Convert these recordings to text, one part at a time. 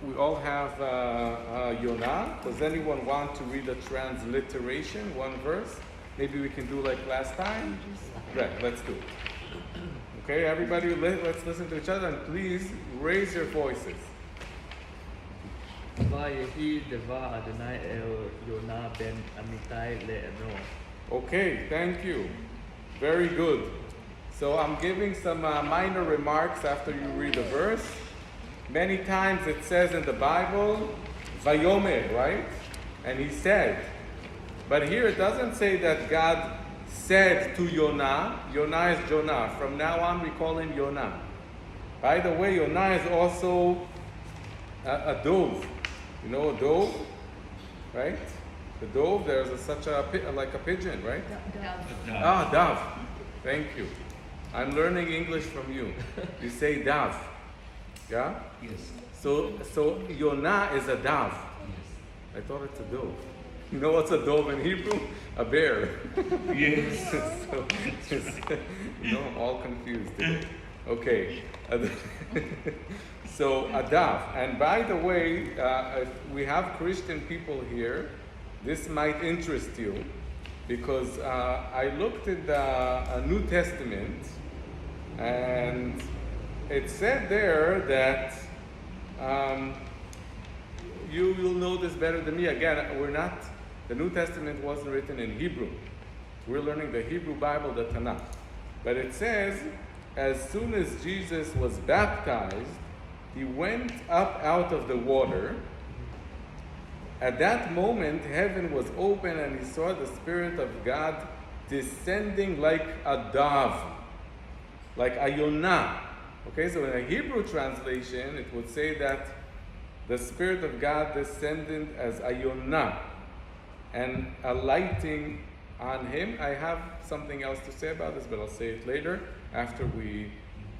we all have Jonah. Does anyone want to read a transliteration, one verse? Maybe we can do like last time? Right, let's do it. Okay, everybody, let's listen to each other, and please raise your voices. ויהי דבר אדוני אל יונה בן אמיתי לאמור. Okay, thank you. Very good. So I'm giving some minor remarks after you read the verse. Many times it says in the Bible, Vayomer, right? And he said. But here it doesn't say that God said to Jonah. Jonah is Jonah. From now on we call him Jonah. By the way, Jonah is also a dove. You know a dove? Right? The dove, there's such a pigeon, right? Dove. Dove. Thank you. I'm learning English from you. You say dove. Yeah? Yes. So Jonah is a dove. Yes. I thought it's a dove. You know what's a dove in Hebrew? A bear. Yes. I'm all confused today. Okay. So a dove. And by the way, if we have Christian people here, this might interest you, because I looked at the New Testament, and it said there that you'll know this better than me. Again, the New Testament wasn't written in Hebrew. We're learning the Hebrew Bible, the Tanakh. But it says, as soon as Jesus was baptized, he went up out of the water. At that moment, heaven was open, and he saw the Spirit of God descending like a dove, like a Yonah. Okay, so in a Hebrew translation, it would say that the Spirit of God descended as a Yonah and alighting on him. I have something else to say about this, but I'll say it later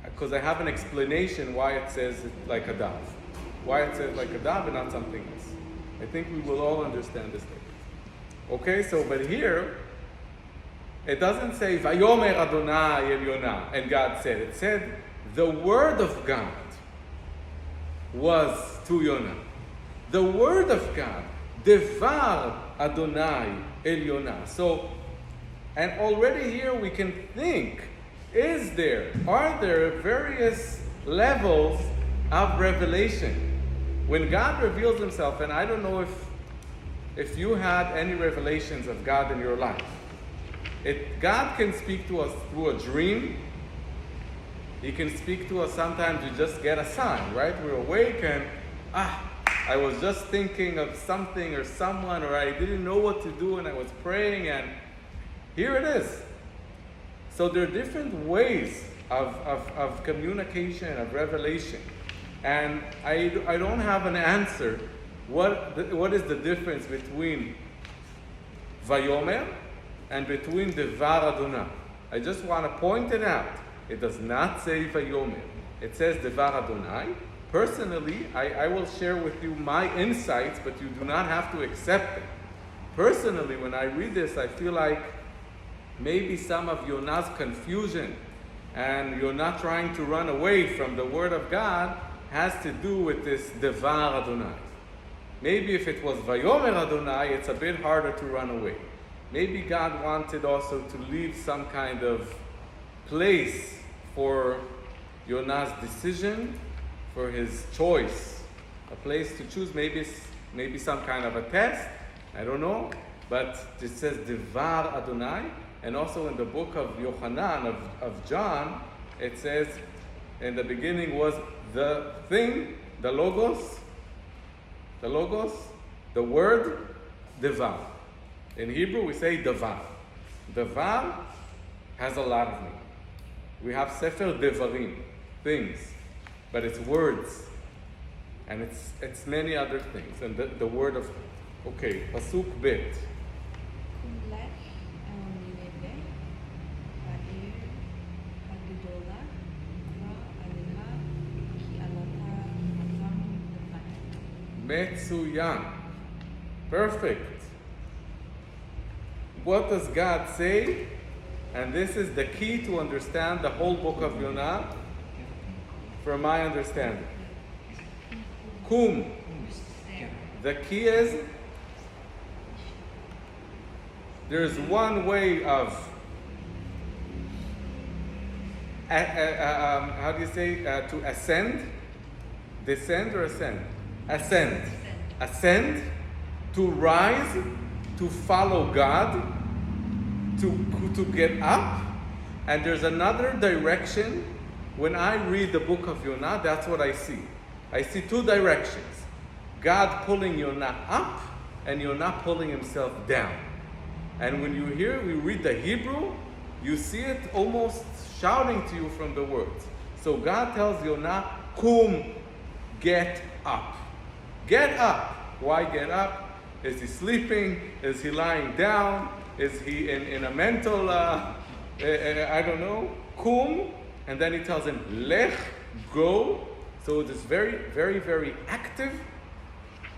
because I have an explanation why it says it like a dove. Why it says like a dove and not something else. I think we will all understand this later. Okay, but here, it doesn't say, Vayomer Adonai El Yonah, and God said. It said, the word of God was to Yonah. The word of God, Devar Adonai El Yonah. So, and already here we can think, are there various levels of revelation? When God reveals himself, and I don't know if you had any revelations of God in your life. God can speak to us through a dream. He can speak to us sometimes. We just get a sign, right? We're awake and, I was just thinking of something or someone, or I didn't know what to do and I was praying, and here it is. So there are different ways of communication, of revelation. And I don't have an answer. What is the difference between Vayomer and between Devar Adonai? I just want to point it out. It does not say Vayomer. It says Devar Adonai. Personally, I will share with you my insights, but you do not have to accept it. Personally, when I read this, I feel like maybe some of Yonah's confusion and you're not trying to run away from the Word of God has to do with this Devar Adonai. Maybe if it was Vayomer Adonai, it's a bit harder to run away. Maybe God wanted also to leave some kind of place for Yonah's decision, for his choice, a place to choose, maybe some kind of a test, I don't know, but it says Devar Adonai, and also in the book of Yochanan, of John, it says, in the beginning was the thing, the logos, the word, Devar. In Hebrew we say Devar. Devar has a lot of meaning. We have Sefer Devarim, things, but it's words, and it's many other things. And the word of, Pasuk Bet. Metsuyan. Perfect. What does God say? And this is the key to understand the whole book of Jonah, from my understanding. Kum. The key is there's one way of how do you say to ascend? Descend or ascend? Ascend. Ascend, to rise, to follow God, to get up. And there's another direction. When I read the book of Jonah, that's what I see. I see two directions. God pulling Jonah up and Jonah pulling himself down. And when you read the Hebrew, you see it almost shouting to you from the words. So God tells Jonah, Kum, get up. Get up. Why get up? Is he sleeping? Is he lying down? Is he in a mental, I don't know, Kum? And then he tells him, Lech, go. So it is very, very, very active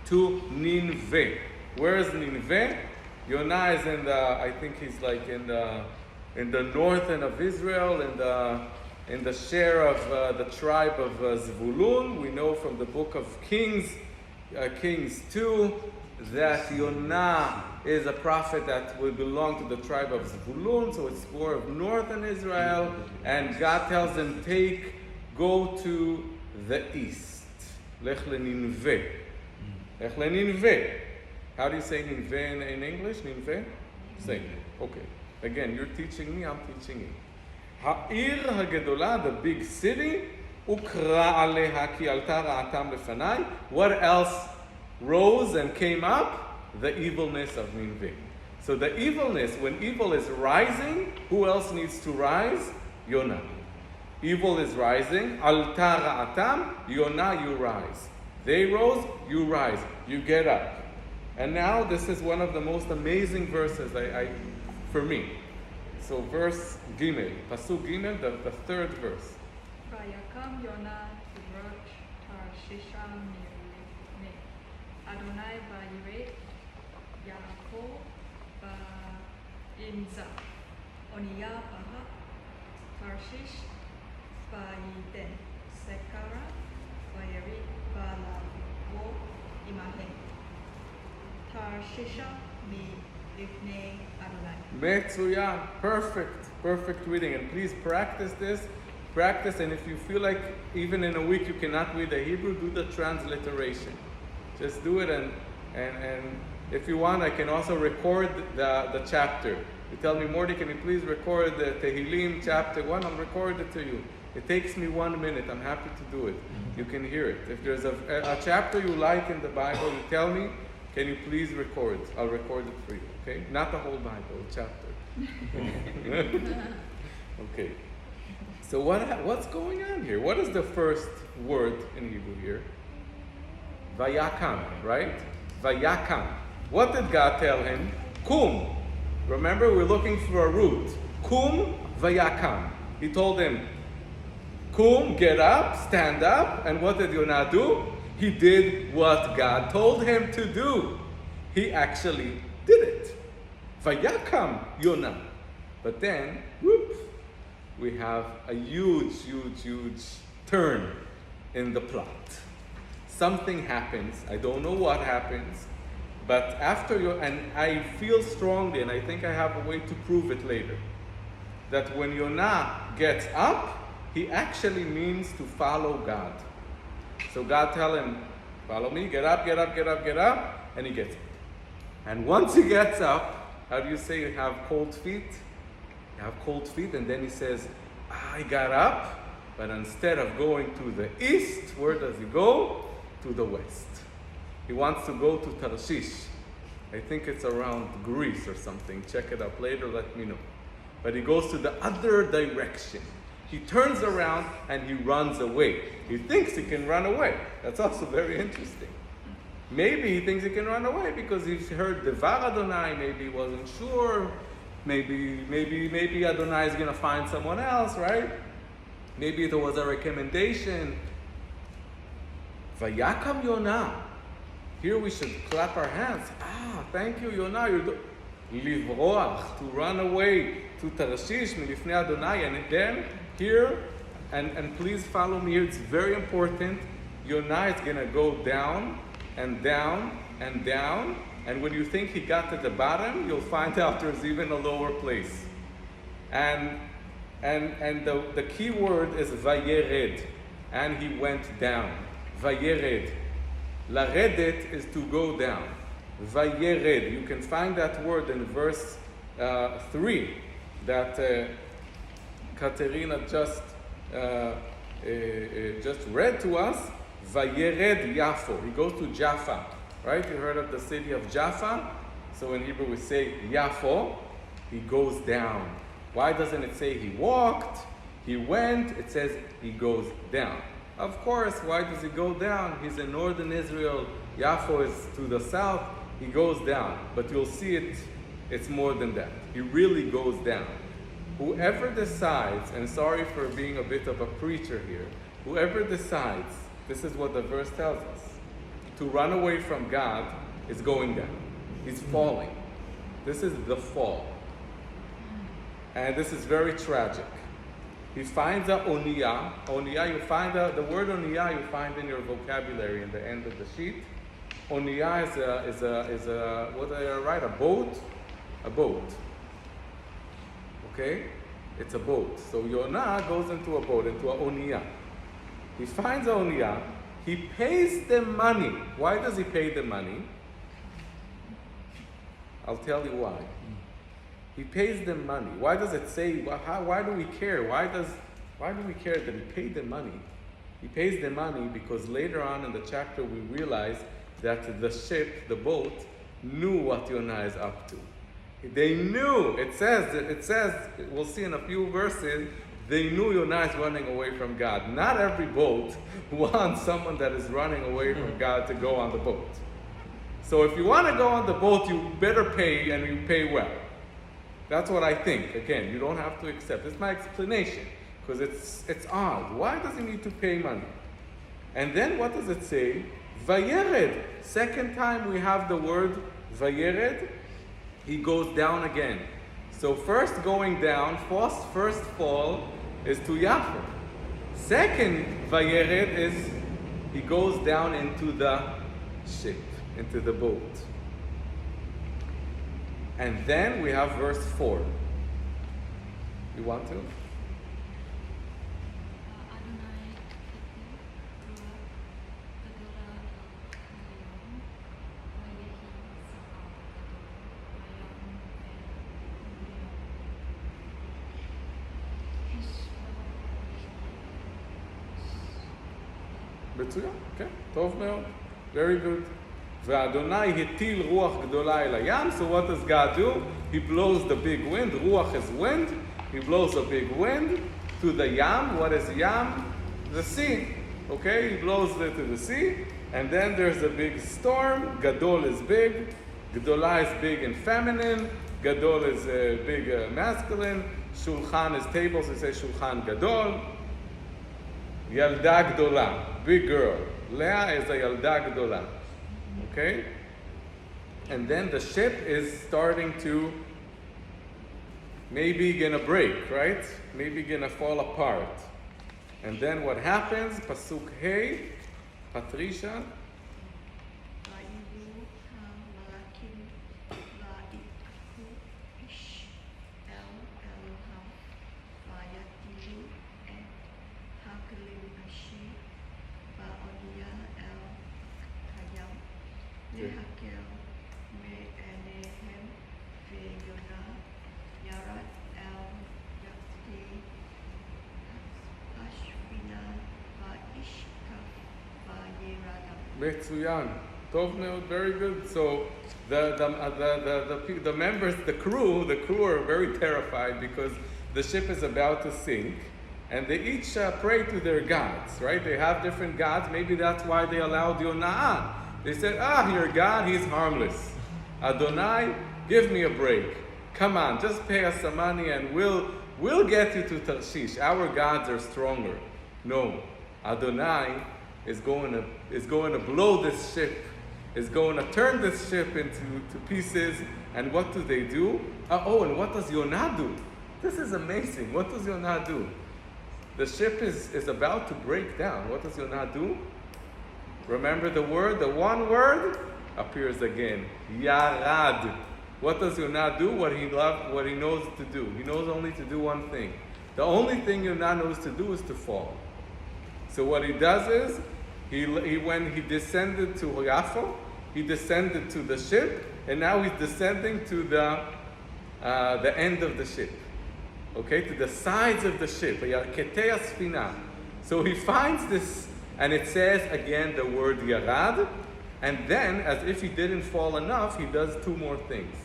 to Nineveh. Where is Nineveh? Jonah is I think he's like in the north end of Israel, in the share of the tribe of Zvulun. We know from the book of Kings 2, that Jonah is a prophet that will belong to the tribe of Zvulun, so it's more of northern Israel, and God tells him, go to the east. Lech leNineveh. Lech leNineveh. How do you say Nineveh in English? Nineveh? Say. Okay. Again, you're teaching me, I'm teaching you. Ha'ir ha'gedolah, the big city, ukra aleha ki alta ra'atam lefanai. What else rose and came up? The evilness of Nineveh. So the evilness, when evil is rising, who else needs to rise? Jonah. Evil is rising. Alta ra'atam, Jonah, you rise. They rose, you rise. You get up. And now this is one of the most amazing verses for me. So verse Gimel, Pasuk Gimel, the third verse. Vayakam Yonah Tiroch Tarshisha Mirne Adonai Vayire Yaakov Vayimza Oniya Baha Tarshish Vayiden Sekara Vayeri Balavo Imahen Tarshisha Mi Livne Adonai. Metzuyan, perfect reading. And please practice this. Practice, and if you feel like even in a week you cannot read the Hebrew, do the transliteration. Just do it, and if you want, I can also record the chapter. You tell me, Mordy, can you please record the Tehillim chapter 1? I'll record it to you. It takes me 1 minute. I'm happy to do it. You can hear it. If there's a chapter you like in the Bible, you tell me, can you please record? I'll record it for you, okay? Not the whole Bible, a chapter. Okay. So what's going on here? What is the first word in Hebrew here? Vayakam, right? Vayakam. What did God tell him? Kum. Remember, we're looking for a root. Kum vayakam. He told him, Kum, get up, stand up. And what did Jonah do? He did what God told him to do. He actually did it. Vayakam Jonah. But then, whoop, we have a huge turn in the plot. Something happens. I don't know what happens. But and I feel strongly, and I think I have a way to prove it later, that when Jonah gets up, he actually means to follow God. So God tell him, follow me, get up, and he gets up. And once he gets up, how do you say you have cold feet? You have cold feet, and then he says, I got up, but instead of going to the east, where does he go? To the west. He wants to go to Tarshish. I think it's around Greece or something. Check it up later, let me know. But he goes to the other direction. He turns around and he runs away. He thinks he can run away. That's also very interesting. Maybe he thinks he can run away because he's heard Devar Adonai. Maybe he wasn't sure. Maybe Adonai is going to find someone else, right? Maybe there was a recommendation. Vayakam Yonah. Here we should clap our hands. Thank you, Yonah. Livroach, to run away to Tarshish, milifnei Adonai. And then here, and please follow me here, it's very important. Jonah is going to go down and down and down. And when you think he got to the bottom, you'll find out there's even a lower place. And the key word is vayered. And he went down. Vayered. Laredet is to go down. Vayered. You can find that word in verse 3 that Katerina just read to us. Vayered Yafo. He goes to Jaffa. Right? You heard of the city of Jaffa? So in Hebrew we say Yafo. He goes down. Why doesn't it say he walked? He went. It says he goes down. Of course, why does he go down? He's in northern Israel. Yafo is to the south. He goes down. But you'll see it's more than that. He really goes down. Whoever decides, and sorry for being a bit of a preacher here, whoever decides, this is what the verse tells us, to run away from God is going down. He's falling. This is the fall. And this is very tragic. He finds a oniyah. Oniyah, you find the word oniyah you find in your vocabulary in the end of the sheet. Oniyah is a what did I write? A boat? A boat. Okay? It's a boat. So Jonah goes into a boat, into a oniyah. He finds a oniyah. He pays them money. Why does he pay them money? I'll tell you why. He pays them money. Why does it say, why do we care? Why do we care that he paid them money? He pays them money because later on in the chapter we realize that the ship, the boat, knew what Jonah is up to. They knew. It says, we'll see in a few verses, they knew Jonah is running away from God. Not every boat wants someone that is running away from God to go on the boat. So if you want to go on the boat, you better pay, and you pay well. That's what I think. Again, you don't have to accept. It's my explanation, because it's odd. Why does he need to pay money? And then what does it say? Vayered. Second time we have the word vayered. He goes down again. So first going down, first fall is to Yafo. Second vayered is he goes down into the ship, into the boat. And then we have verse 4. You want to? מצוין, כן, טוב מאוד, very good. ואדוני הטיל רוח גדולה אל הים, so what does God do? He blows the big wind, ruach is wind, he blows a big wind to the yam. What is yam? The sea, okay? He blows it to the sea, and then there's a big storm. Gadol is big, gdola is big and feminine, gadol is big masculine, shulchan is table, so we say shulchan gadol. Yalda gdola, big girl. Leah is a yalda gdola. Okay? And then the ship is starting to maybe gonna break, right? Maybe gonna fall apart. And then what happens? Pasuk Hey, Patricia. מצוין. טוב מאוד, very good. So the members, the crew are very terrified because the ship is about to sink, and they each pray to their gods, right? They have different gods. Maybe that's why they allowed Jonah. They said, your God, he's harmless. Adonai, give me a break. Come on, just pay us some money and we'll get you to Tarshish. Our gods are stronger. No, Adonai is going to blow this ship, is going to turn this ship into pieces. And what do they do? And what does Jonah do? This is amazing. What does Jonah do? The ship is about to break down. What does Jonah do? Remember the word, the one word appears again. Yarad. What does Jonah do? What he knows to do. He knows only to do one thing. The only thing Jonah knows to do is to fall. So what he does is, when he descended to Yafo, he descended to the ship, and now he's descending to the end of the ship. Okay, to the sides of the ship. So he finds this, and it says again the word yarad, and then, as if he didn't fall enough, he does two more things.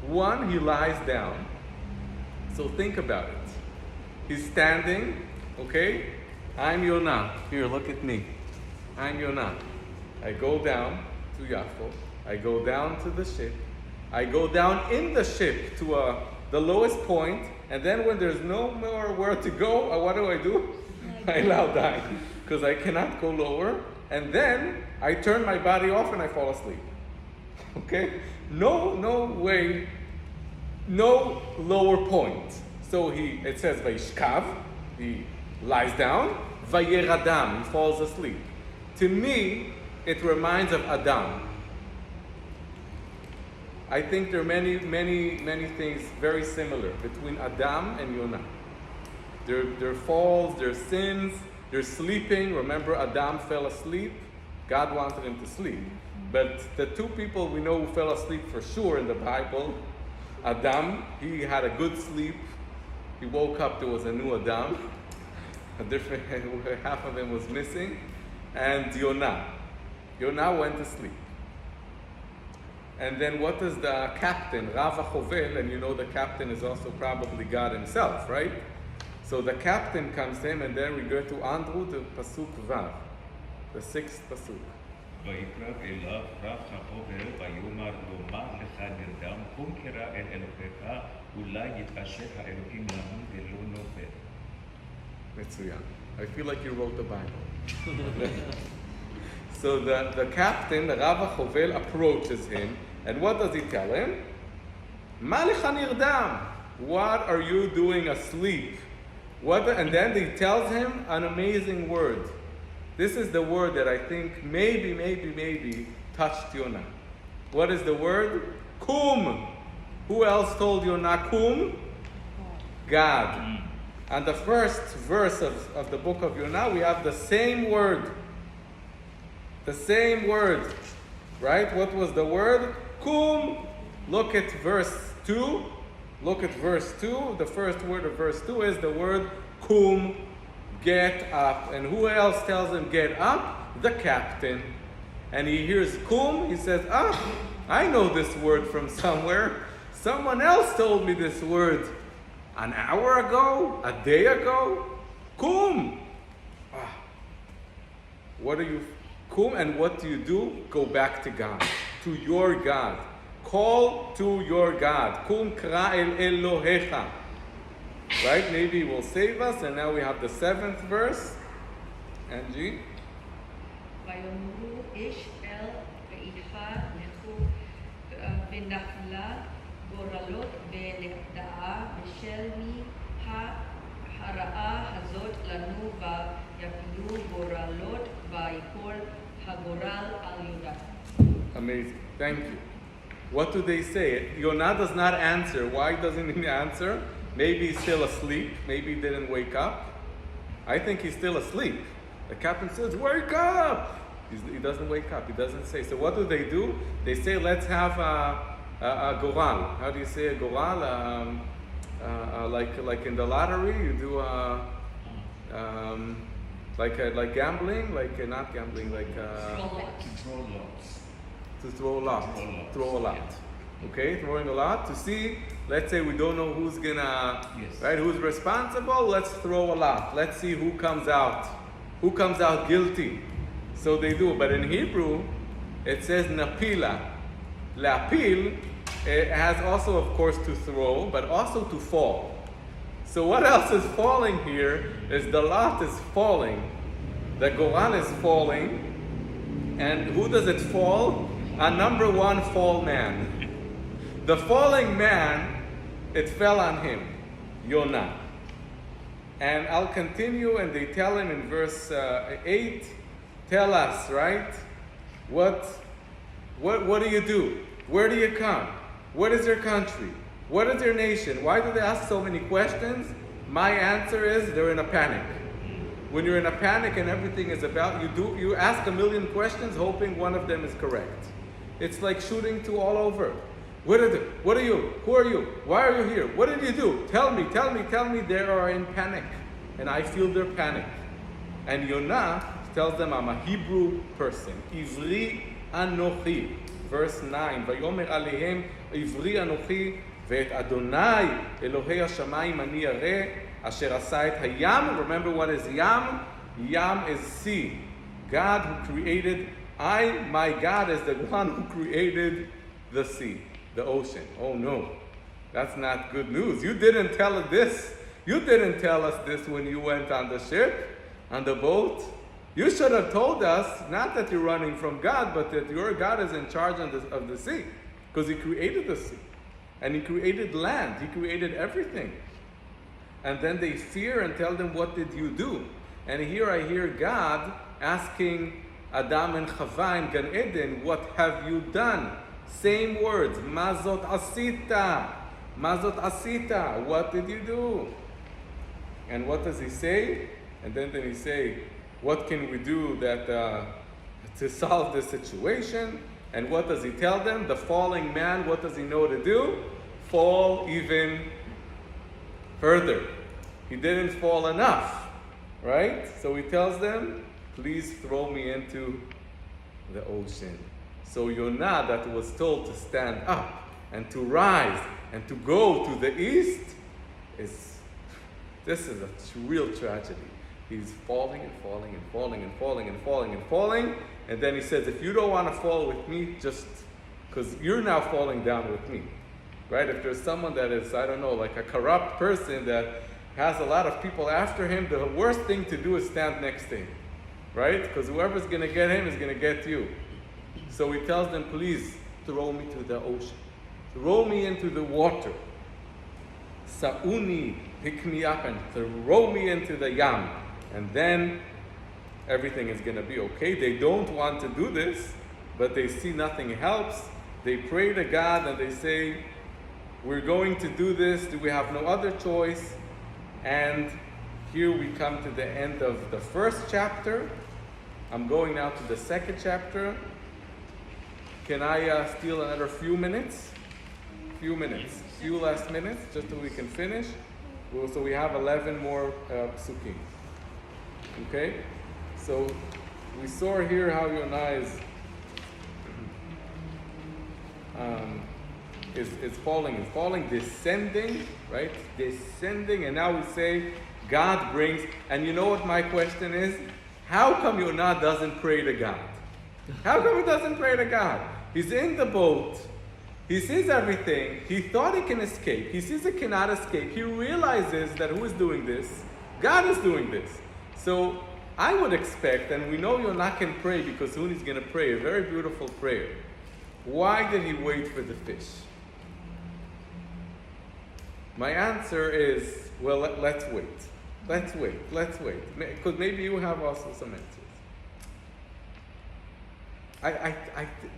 One, he lies down. So think about it. He's standing, okay? I'm Jonah. Here, look at me. I'm Jonah. I go down to Yafo. I go down to the ship. I go down in the ship to the lowest point, and then when there's no more where to go, what do? I lie down, because I cannot go lower, and then I turn my body off and I fall asleep. Okay? No way, no lower point. So it says Vayishkav, he lies down, Vayeradam, he falls asleep. To me, it reminds of Adam. I think there are many things very similar between Adam and Jonah. Their falls, their sins, their sleeping. Remember, Adam fell asleep. God wanted him to sleep. But the two people we know who fell asleep for sure in the Bible, Adam, he had a good sleep. He woke up, there was a new Adam. A different, half of him was missing. And Jonah went to sleep. And then what does the captain, Rav HaChovel, and you know the captain is also probably God himself, right? So the captain comes in, and then we go to Andrew, the Pasuk Vav, the 6th Pasuk. ויקרב אליו רב החובל ויאמר לו מה לך נרדם קום קרא אל אלוהיך אולי יתעשת האלוהים לנו ולא נופל. מצוין. I feel like you wrote the Bible. So the captain, the Rav HaChovel, approaches him, and what does he tell him? מה לך נרדם? What are you doing asleep? And then he tells him an amazing word. This is the word that I think maybe touched Jonah. What is the word? Kum. Who else told Jonah kum? God. And the first verse of the book of Jonah, we have the same word. The same word. Right? What was the word? Kum. Look at verse 2. Look at verse 2. The first word of verse 2 is the word kum. Get up. And who else tells him get up? The captain. And he hears kum. He says, I know this word from somewhere. Someone else told me this word an hour ago, a day ago. Kum. What do you kum, and what do you do? Go back to God, to your God. Call to your God. Kum kra el Elohecha. Right? Maybe he will save us. And now we have the 7th verse. Angie. ויאמרו איש אל רעיך לכו ונפלה גורלות ונפדעה בשל מי הרעה הזאת לנו ויפלו גורלות ויפול הגורל על יהודה. Amazing. Thank you. What do they say? Jonah does not answer. Why doesn't he answer? Maybe he's still asleep. Maybe he didn't wake up. I think he's still asleep. The captain says, wake up! He doesn't wake up. He doesn't say. So what do? They say, let's have a goral. How do you say a goral? Like in the lottery, you do like gambling, not gambling, to throw a lot. Throw a lot. Okay, throwing a lot to see. Let's say we don't know who's gonna, right? Who's responsible? Let's throw a lot. Let's see who comes out. Who comes out guilty? So they do. But in Hebrew, it says napila. Lapil, it has also, of course, to throw, but also to fall. So what else is falling here is the lot is falling. The Goran is falling. And who does it fall? A number one fall man. The falling man, it fell on him, Jonah. And I'll continue, and they tell him in verse 8, tell us, right? What do you do? Where do you come? What is your country? What is your nation? Why do they ask so many questions? My answer is they're in a panic. When you're in a panic and everything is about you ask a million questions hoping one of them is correct. It's like shooting to all over. What are you? Who are you? Why are you here? What did you do? Tell me. They are in panic. And I feel their panic. And Jonah tells them, I'm a Hebrew person. Ivri anochi. Verse 9. Vayomer alehem Ivri anochi ve'et Adonai Elohei hashamayim ani yareh asher asa et hayam. Remember what is yam? Yam is sea. God who created, my God is the one who created the sea, the ocean. Oh no, that's not good news. You didn't tell us this. You didn't tell us this when you went on the ship, on the boat. You should have told us, not that you're running from God, but that your God is in charge of the sea. Because He created the sea. And He created land. He created everything. And then they fear and tell them, what did you do? And here I hear God asking Adam and Chava in Gan Eden, what have you done? Same words, mazot asita. Mazot asita. What did you do? And what does He say? And then He say, what can we do to solve this situation? And what does He tell them? The falling man, what does he know to do? Fall even further. He didn't fall enough, right? So He tells them, please throw me into the ocean. So Jonah, that was told to stand up and to rise and to go to the east, this is a real tragedy. He's falling and falling and falling and falling and falling and falling. And then He says, if you don't want to fall with me, just because you're now falling down with me. Right? If there's someone that is, I don't know, like a corrupt person that has a lot of people after him, the worst thing to do is stand next to him. Right? Because whoever's going to get him is going to get you. So He tells them, please throw me to the ocean. Throw me into the water. Sa'uni, pick me up and throw me into the yam. And then everything is going to be okay. They don't want to do this, but they see nothing helps. They pray to God and they say, we're going to do this. Do we have no other choice? And here we come to the end of the first chapter. I'm going now to the second chapter. Can I steal another few minutes? Few last minutes, just so we can finish. So we have 11 more psukim. Okay? So we saw here how Jonah is falling, descending, right? Descending, and now we say God brings, and you know what my question is? How come Jonah doesn't pray to God? How come he doesn't pray to God? He's in the boat. He sees everything. He thought he can escape. He sees he cannot escape. He realizes that who is doing this? God is doing this. So I would expect, and we know Jonah can pray because soon he's going to pray, a very beautiful prayer. Why did he wait for the fish? My answer is, well, let's wait. Let's wait. Because maybe you have also some answers.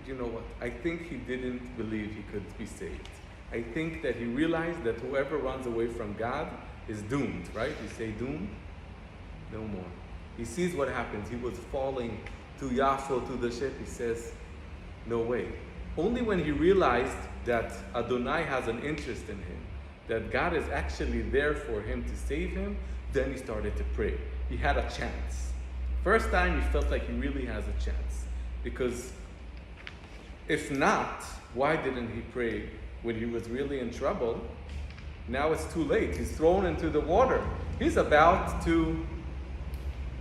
You know what? I think he didn't believe he could be saved. I think that he realized that whoever runs away from God is doomed, right? You say doomed? No more. He sees what happens. He was falling to Yafo, to the ship. He says, no way. Only when he realized that Adonai has an interest in him, that God is actually there for him to save him, then he started to pray. He had a chance. First time he felt like he really has a chance. Because if not, why didn't he pray when he was really in trouble? Now it's too late. He's thrown into the water. He's about to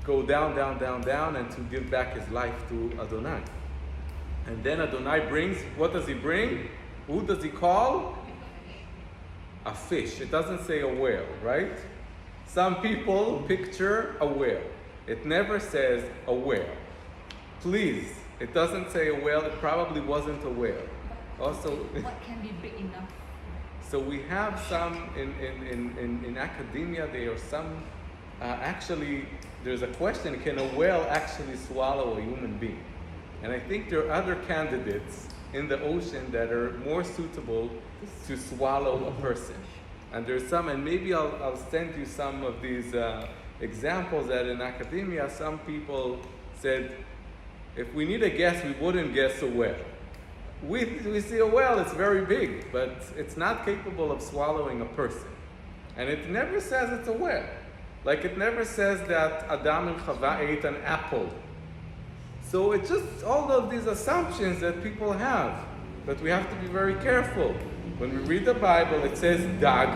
go down, and to give back his life to Adonai. And then Adonai brings, what does he bring? Who does he call? A fish. It doesn't say a whale, right? Some people picture a whale. It never says a whale. Please, it doesn't say a whale. It probably wasn't a whale. Also, what can be big enough? So we have some in academia. There are some actually. There's a question: can a whale actually swallow a human being? And I think there are other candidates in the ocean that are more suitable to swallow a person. And there's some, and maybe I'll send you some of these examples that in academia, some people said, if we need a guess, we wouldn't guess a whale. We see a whale, it's very big, but it's not capable of swallowing a person. And it never says it's a whale. Like it never says that Adam and Chava ate an apple. So it's just all of these assumptions that people have. But we have to be very careful. When we read the Bible, it says Dag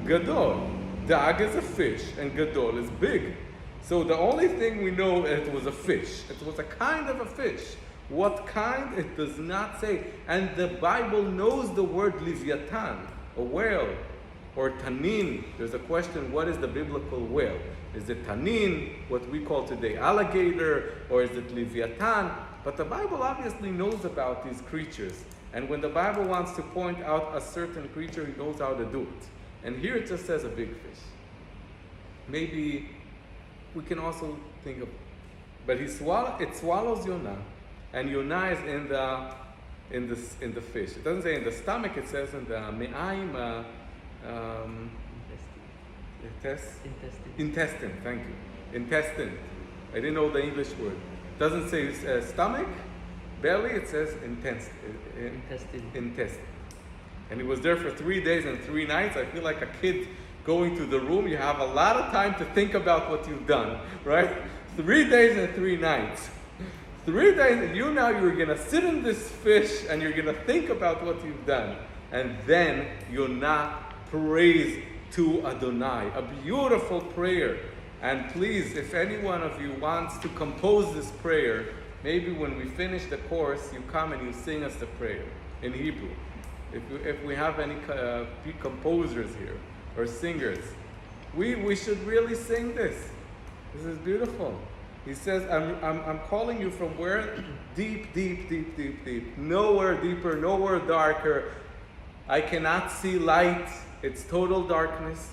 Gadol. Dag is a fish, and Gadol is big. So the only thing we know is it was a fish. It was a kind of a fish. What kind? It does not say. And the Bible knows the word Leviathan, a whale, or Tanin. There's a question, what is the biblical whale? Is it Tanin, what we call today alligator, or is it Leviathan? But the Bible obviously knows about these creatures. And when the Bible wants to point out a certain creature, he knows how to do it. And here it just says a big fish. Maybe we can also think of, but it swallows Jonah, and Jonah is in the fish. It doesn't say in the stomach, it says in the me'aim, intestine, thank you. Intestine. I didn't know the English word. It doesn't say stomach, belly, it says intestine. And he was there for 3 days and 3 nights. I feel like a kid going to the room. You have a lot of time to think about what you've done, right? 3 days and 3 nights. 3 days, and you're going to sit in this fish and you're going to think about what you've done. And then you're not praise to Adonai. A beautiful prayer. And please, if any one of you wants to compose this prayer, maybe when we finish the course, you come and you sing us the prayer in Hebrew. If we have any composers here or singers, we should really sing this. This is beautiful. He says, I'm calling you from where? Deep, deep, deep, deep, deep. Nowhere deeper, nowhere darker. I cannot see light. It's total darkness.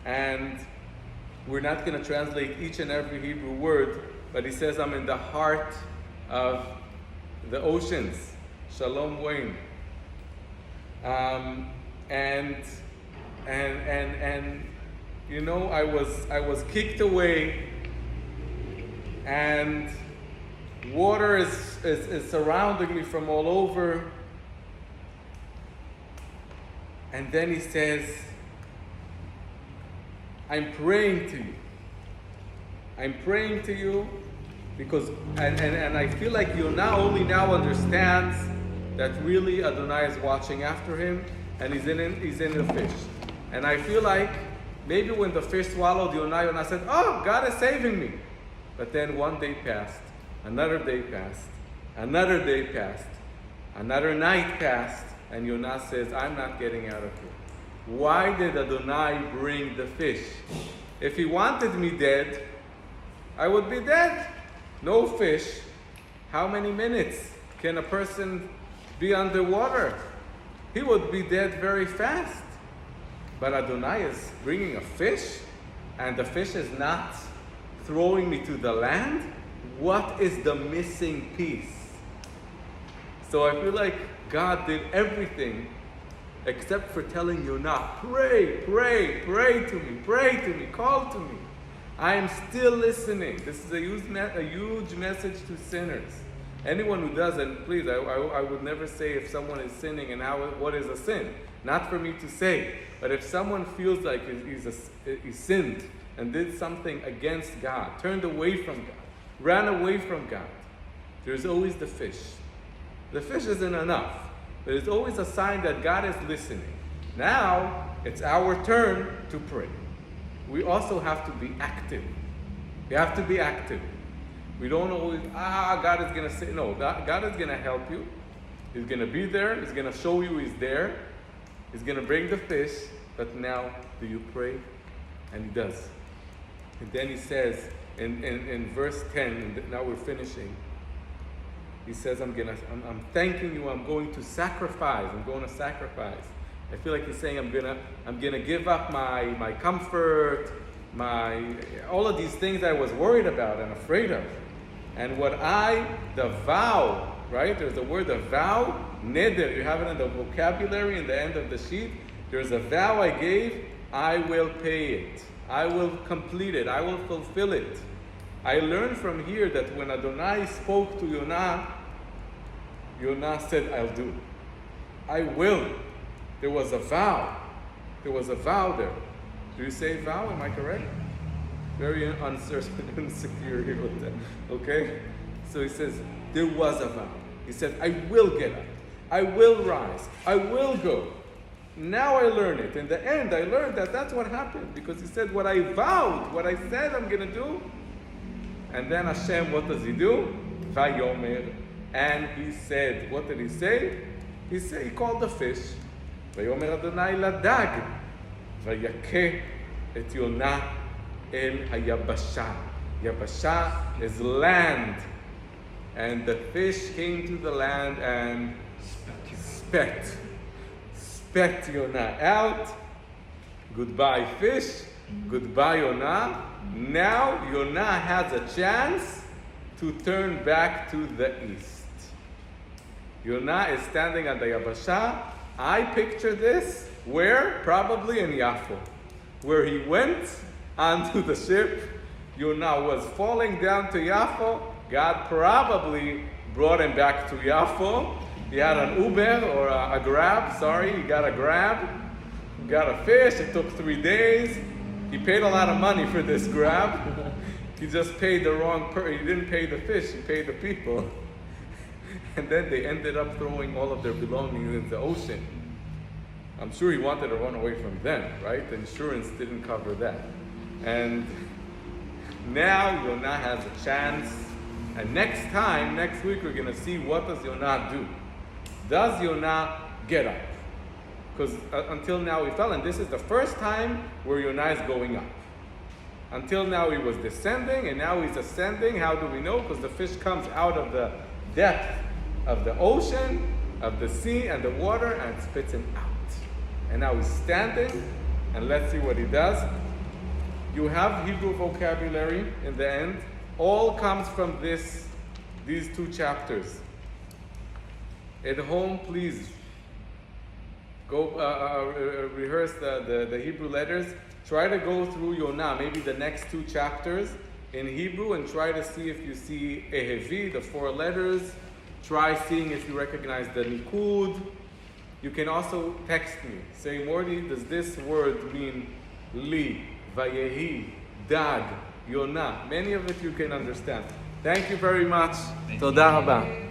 And we're not going to translate each and every Hebrew word, but he says, I'm in the heart of the oceans. Shalom Wayne. And you know, I was kicked away, and water is surrounding me from all over. And then he says, I'm praying to you. I'm praying to you because, and I feel like Jonah only now understands that really Adonai is watching after him, and he's in the fish. And I feel like maybe when the fish swallowed Jonah said, oh, God is saving me. But then one day passed, another day passed, another day passed, another night passed, and Jonah says, I'm not getting out of here. Why did Adonai bring the fish? If he wanted me dead, I would be dead. No fish. How many minutes can a person be underwater? He would be dead very fast. But Adonai is bringing a fish, and the fish is not throwing me to the land. What is the missing piece? So I feel like God did everything except for telling Jonah, pray, pray, pray to me, call to me. I am still listening. This is a huge message to sinners. Anyone who does, and please, I would never say if someone is sinning and what is a sin. Not for me to say. But if someone feels like he sinned and did something against God, turned away from God, ran away from God, there's always the fish. The fish isn't enough. But it's always a sign that God is listening. Now, it's our turn to pray. We also have to be active. We have to be active. We don't always, God is going to say, no, God is going to help you. He's going to be there. He's going to show you He's there. He's going to bring the fish. But now, do you pray? And He does. And then He says, in verse 10, and now we're finishing, He says, I'm thanking you, I'm going to sacrifice. I'm going to sacrifice. I feel like He's saying, I'm gonna give up my comfort, all of these things I was worried about and afraid of. And the vow, right? There's a word, a vow, neder. You have it in the vocabulary in the end of the sheet. There's a vow I gave, I will pay it. I will complete it. I will fulfill it. I learned from here that when Adonai spoke to Jonah, Jonah said, I'll do. I will. There was a vow. There was a vow there. Do you say vow? Am I correct? Very uncertain, insecure here with that. Okay? So he says, there was a vow. He said, I will get up. I will rise. I will go. Now I learn it. In the end, I learned that that's what happened. Because he said, what I vowed, what I said I'm going to do. And then Hashem, what does he do? Vayomer. And he said, what did he say? He called the fish. Vayomer Adonai ladag. Vayakeh et Yonah el hayabasha. Yabasha is land. And the fish came to the land and spat Yonah out. Goodbye fish. Goodbye Yonah. Now Yonah has a chance to turn back to the east. Yonah is standing on the Yabasha. I picture this where? Probably in Yaffo, where he went onto the ship. Yonah was falling down to Yaffo. God probably brought him back to Yaffo. He had an Uber or a Grab. He got a Grab. He got a fish. It took 3 days. He paid a lot of money for this Grab. He just paid the wrong he didn't pay the fish. He paid the people. And then they ended up throwing all of their belongings in the ocean. I'm sure he wanted to run away from them, right? The insurance didn't cover that. And now Yonah has a chance. And next week, we're going to see what does Yonah do. Does Yonah get up? Because until now he fell, and this is the first time where Yonah is going up. Until now he was descending, and now he's ascending. How do we know? Because the fish comes out of the depth of the ocean, of the sea, and the water, and spits him out. And now he's standing, and let's see what he does. You have Hebrew vocabulary in the end. All comes from these 2 chapters. At home, please go rehearse the Hebrew letters. Try to go through Yonah, maybe the next 2 chapters in Hebrew, and try to see if you see Ehevi, the 4 letters. Try seeing if you recognize the Nikud. You can also text me. Say, Mordy, does this word mean Li, Vayehi, Dag, Yonah? Many of it you can understand. Thank you very much. Toda Rabah.